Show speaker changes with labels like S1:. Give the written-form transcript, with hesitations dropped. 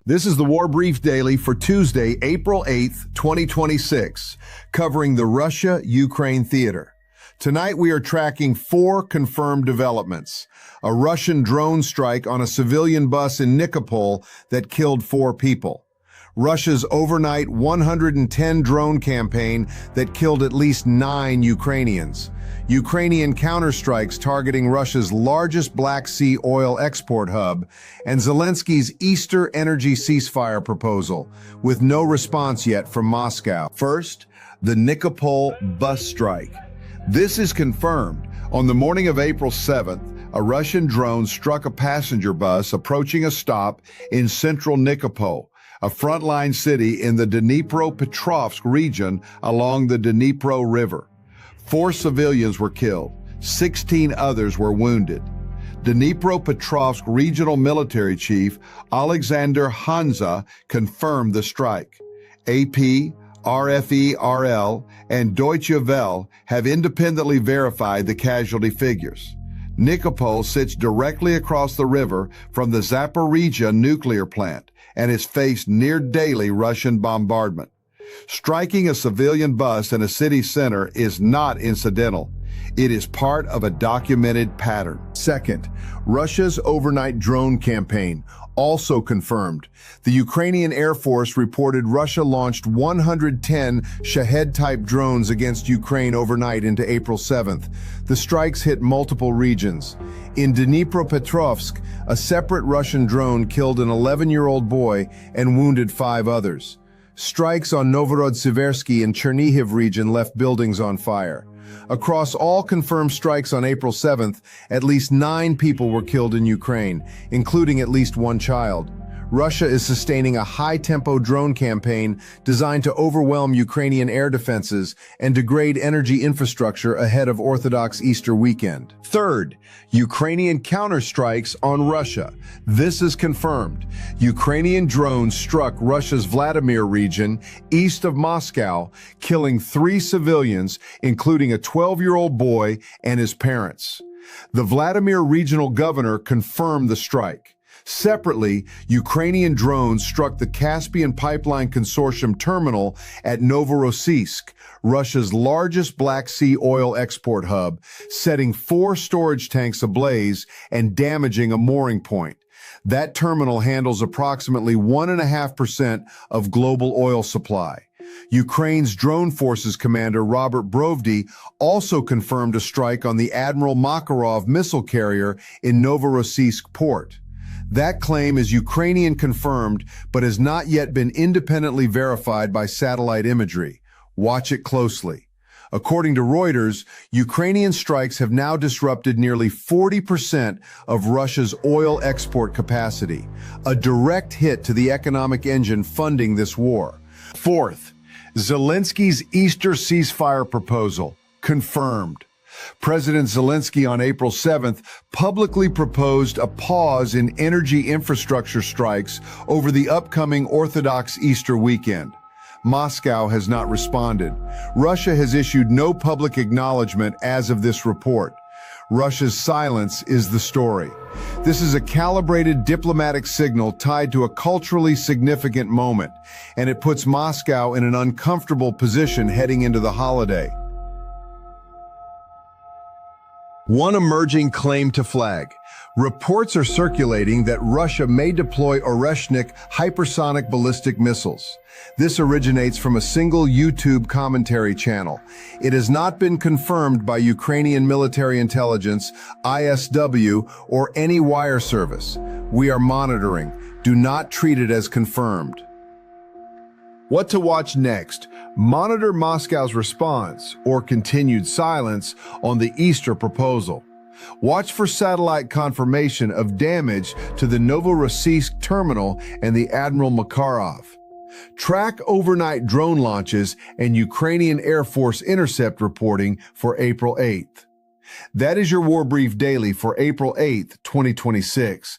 S1: This is the War Brief Daily for Tuesday, April 8th, 2026, covering the Russia-Ukraine theater. Tonight we are tracking 4 confirmed developments. A Russian drone strike on a civilian bus in Nikopol that killed 4 people. Russia's overnight 110 drone campaign that killed at least 9 Ukrainians. Ukrainian counterstrikes targeting Russia's largest Black Sea oil export hub, and Zelensky's Easter energy ceasefire proposal, with no response yet from Moscow. First, the Nikopol bus strike. This is confirmed. On the morning of April 7th, a Russian drone struck a passenger bus approaching a stop in central Nikopol, a frontline city in the Dnipropetrovsk region along the Dnipro River. 4 civilians were killed, 16 others were wounded. Dnipropetrovsk Regional Military Chief Alexander Hanza confirmed the strike. AP, RFE-RL, and Deutsche Welle have independently verified the casualty figures. Nikopol sits directly across the river from the Zaporizhzhia Nuclear Plant and has faced near daily Russian bombardment. Striking a civilian bus in a city center is not incidental. It is part of a documented pattern. Second, Russia's overnight drone campaign, also confirmed. The Ukrainian Air Force reported Russia launched 110 Shahed-type drones against Ukraine overnight into April 7th. The strikes hit multiple regions. In Dnipropetrovsk, a separate Russian drone killed an 11-year-old boy and wounded 5 others. Strikes on Novorossiysk and Chernihiv region left buildings on fire. Across all confirmed strikes on April 7th, at least 9 people were killed in Ukraine, including at least 1 child. Russia is sustaining a high-tempo drone campaign designed to overwhelm Ukrainian air defenses and degrade energy infrastructure ahead of Orthodox Easter weekend. Third, Ukrainian counterstrikes on Russia. This is confirmed. Ukrainian drones struck Russia's Vladimir region east of Moscow, killing 3 civilians, including a 12-year-old boy and his parents. The Vladimir regional governor confirmed the strike. Separately, Ukrainian drones struck the Caspian Pipeline Consortium terminal at Novorossiysk, Russia's largest Black Sea oil export hub, setting 4 storage tanks ablaze and damaging a mooring point. That terminal handles approximately 1.5% of global oil supply. Ukraine's drone forces commander Robert Brovdy also confirmed a strike on the Admiral Makarov missile carrier in Novorossiysk port. That claim is Ukrainian confirmed, but has not yet been independently verified by satellite imagery. Watch it closely. According to Reuters, Ukrainian strikes have now disrupted nearly 40% of Russia's oil export capacity, a direct hit to the economic engine funding this war. Fourth, Zelensky's Easter ceasefire proposal, confirmed. President Zelenskyy on April 7th publicly proposed a pause in energy infrastructure strikes over the upcoming Orthodox Easter weekend. Moscow has not responded. Russia has issued no public acknowledgement as of this report. Russia's silence is the story. This is a calibrated diplomatic signal tied to a culturally significant moment, and it puts Moscow in an uncomfortable position heading into the holiday. One emerging claim to flag. Reports are circulating that Russia may deploy Oreshnik hypersonic ballistic missiles. This originates from a single YouTube commentary channel. It has not been confirmed by Ukrainian military intelligence, ISW, or any wire service. We are monitoring. Do not treat it as confirmed. What to watch next? Monitor Moscow's response or continued silence on the Easter proposal. Watch for satellite confirmation of damage to the Novorossiysk terminal and the Admiral Makarov. Track overnight drone launches and Ukrainian Air Force intercept reporting for April 8th. That is your War Brief Daily for April 8th, 2026.